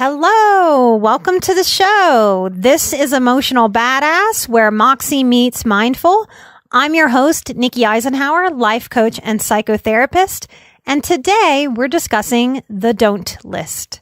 Hello, welcome to the show. This is Emotional Badass, where Moxie meets mindful. I'm your host, Nikki Eisenhower, life coach and psychotherapist. And today we're discussing the don't list.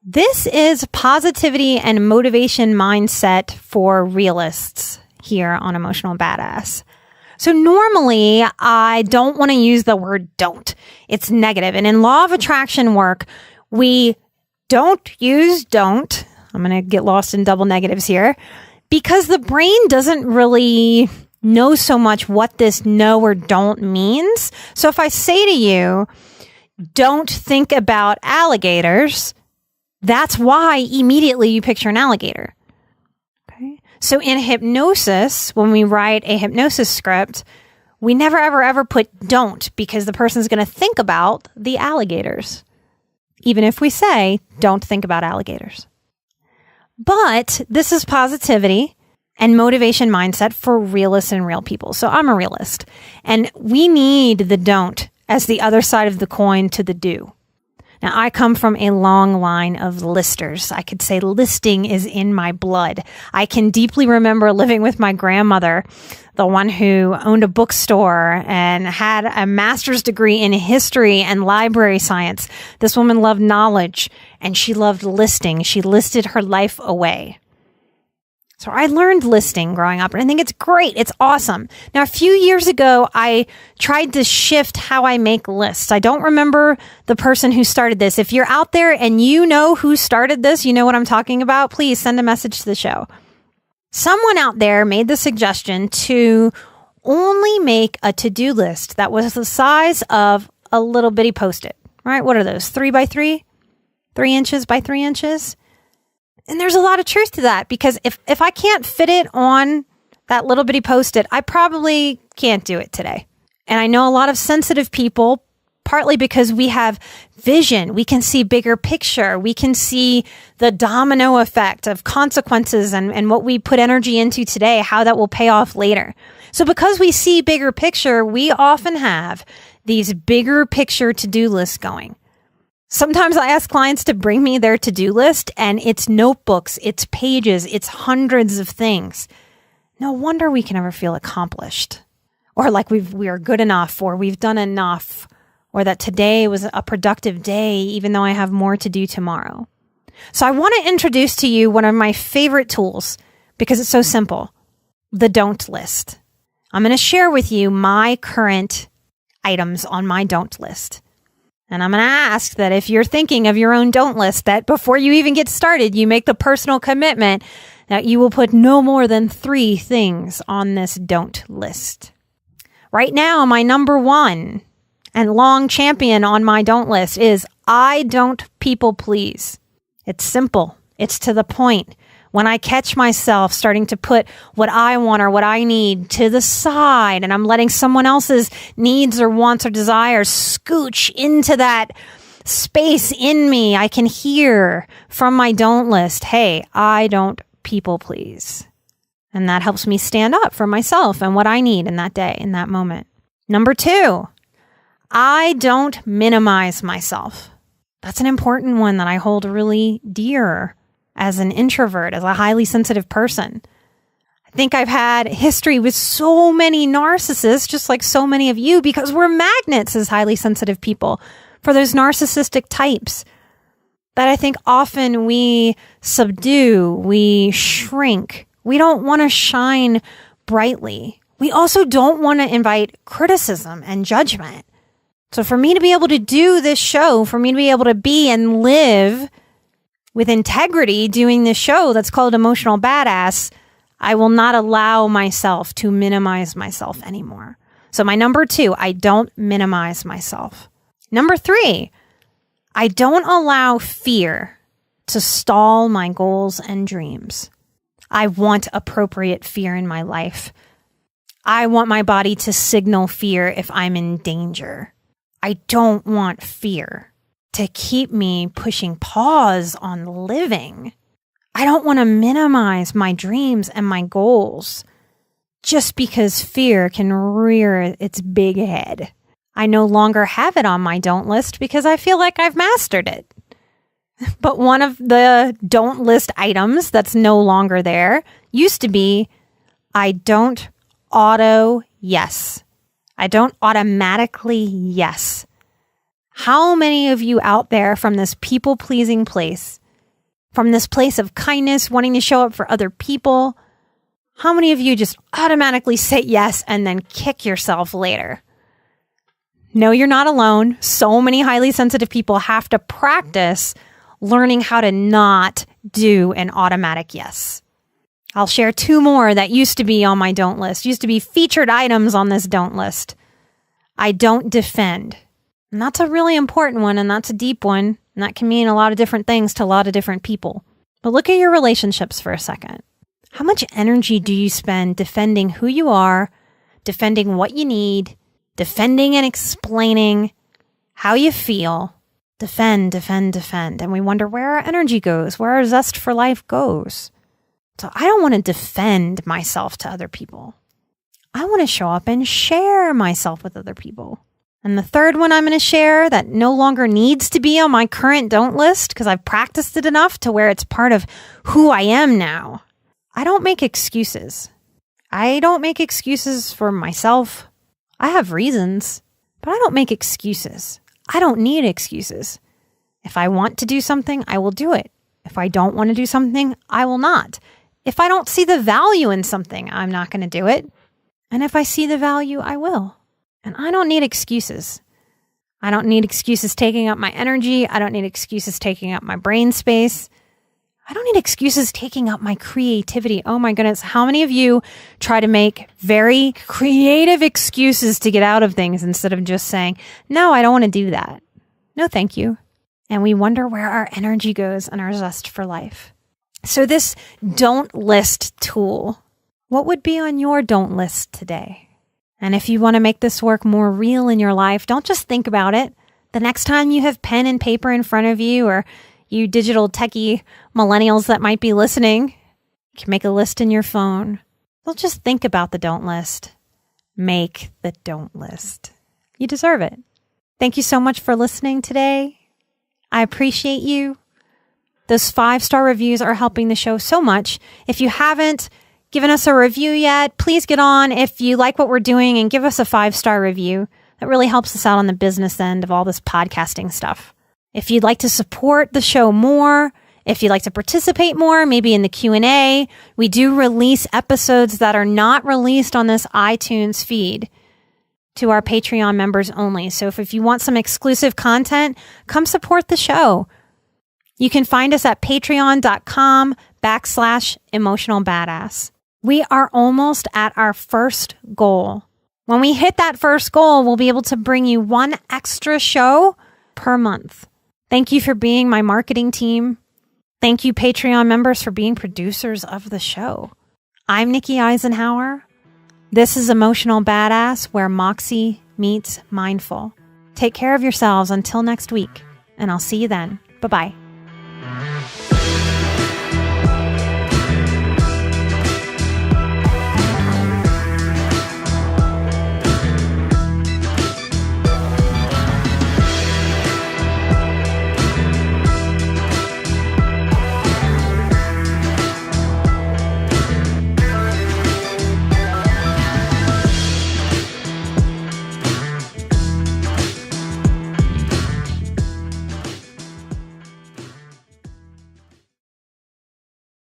This is positivity and motivation mindset for realists here on Emotional Badass. So normally I don't want to use the word don't. It's negative. And in law of attraction work, we don't use don't. I'm going to get lost in double negatives here because the brain doesn't really know so much what this no or don't means. So if I say to you, don't think about alligators, that's why immediately you picture an alligator. Okay. So in hypnosis, when we write a hypnosis script, we never, ever put don't because the person's going to think about the alligators. Even if we say, don't think about alligators. But this is positivity and motivation mindset for realists and real people. So I'm a realist. And we need the don't as the other side of the coin to the do. Now, I come from a long line of listers. I could say listing is in my blood. I can deeply remember living with my grandmother, the one who owned a bookstore and had a master's degree in history and library science. This woman loved knowledge and she loved listing. She listed her life away. So I learned listing growing up, and I think it's great. It's awesome. Now, a few years ago, I tried to shift how I make lists. I don't remember the person who started this. If you're out there and you know who started this, you know what I'm talking about, please send a message to the show. Someone out there made the suggestion to only make a to-do list that was the size of a little bitty Post-it, right? What are those, 3 by 3? 3 inches by 3 inches? And there's a lot of truth to that because if I can't fit it on that little bitty Post-it, I probably can't do it today. And I know a lot of sensitive people, partly because we have vision. We can see bigger picture. We can see the domino effect of consequences and what we put energy into today, how that will pay off later. So because we see bigger picture, we often have these bigger picture to-do lists going. Sometimes I ask clients to bring me their to-do list and it's notebooks, it's pages, it's hundreds of things. No wonder we can never feel accomplished or like we are good enough or we've done enough or that today was a productive day even though I have more to do tomorrow. So I want to introduce to you one of my favorite tools because it's so simple, the don't list. I'm going to share with you my current items on my don't list. And I'm going to ask that if you're thinking of your own don't list, that before you even get started, you make the personal commitment that you will put no more than 3 things on this don't list. Right now, my number 1 and long champion on my don't list is I don't people please. It's simple. It's to the point. When I catch myself starting to put what I want or what I need to the side and I'm letting someone else's needs or wants or desires scooch into that space in me, I can hear from my don't list, hey, I don't people please. And that helps me stand up for myself and what I need in that day, in that moment. Number 2, I don't minimize myself. That's an important one that I hold really dear. As an introvert, as a highly sensitive person. I think I've had history with so many narcissists, just like so many of you, because we're magnets as highly sensitive people for those narcissistic types that I think often we subdue, we shrink. We don't want to shine brightly. We also don't want to invite criticism and judgment. So for me to be able to do this show, for me to be able to be and live with integrity doing this show that's called Emotional Badass, I will not allow myself to minimize myself anymore. So my number 2, I don't minimize myself. Number 3, I don't allow fear to stall my goals and dreams. I want appropriate fear in my life. I want my body to signal fear if I'm in danger. I don't want fear to keep me pushing pause on living. I don't want to minimize my dreams and my goals just because fear can rear its big head. I no longer have it on my don't list because I feel like I've mastered it. But one of the don't list items that's no longer there used to be, I don't yes. I don't automatically yes. How many of you out there from this people-pleasing place, from this place of kindness, wanting to show up for other people, how many of you just automatically say yes and then kick yourself later? No, you're not alone. So many highly sensitive people have to practice learning how to not do an automatic yes. I'll share 2 more that used to be on my don't list, used to be featured items on this don't list. I don't defend. And that's a really important one, and that's a deep one, and that can mean a lot of different things to a lot of different people. But look at your relationships for a second. How much energy do you spend defending who you are, defending what you need, defending and explaining how you feel? Defend. And we wonder where our energy goes, where our zest for life goes. So I don't want to defend myself to other people. I want to show up and share myself with other people. And the third one I'm going to share that no longer needs to be on my current don't list because I've practiced it enough to where it's part of who I am now. I don't make excuses. I don't make excuses for myself. I have reasons, but I don't make excuses. I don't need excuses. If I want to do something, I will do it. If I don't want to do something, I will not. If I don't see the value in something, I'm not going to do it. And if I see the value, I will. And I don't need excuses. I don't need excuses taking up my energy. I don't need excuses taking up my brain space. I don't need excuses taking up my creativity. Oh my goodness. How many of you try to make very creative excuses to get out of things instead of just saying, no, I don't want to do that. No, thank you. And we wonder where our energy goes and our zest for life. So this don't list tool, what would be on your don't list today? And if you want to make this work more real in your life, don't just think about it. The next time you have pen and paper in front of you, or you digital techie millennials that might be listening, you can make a list in your phone. Don't just think about the don't list. Make the don't list. You deserve it. Thank you so much for listening today. I appreciate you. Those 5-star reviews are helping the show so much. If you haven't given us a review yet, please get on if you like what we're doing and give us a 5-star review. That really helps us out on the business end of all this podcasting stuff. If you'd like to support the show more, if you'd like to participate more, maybe in the Q&A, we do release episodes that are not released on this iTunes feed to our Patreon members only. So if you want some exclusive content, come support the show. You can find us at patreon.com/emotionalbadass. We are almost at our first goal. When we hit that first goal, we'll be able to bring you 1 extra show per month. Thank you for being my marketing team. Thank you, Patreon members, for being producers of the show. I'm Nikki Eisenhower. This is Emotional Badass, where Moxie meets Mindful. Take care of yourselves until next week, and I'll see you then. Bye-bye.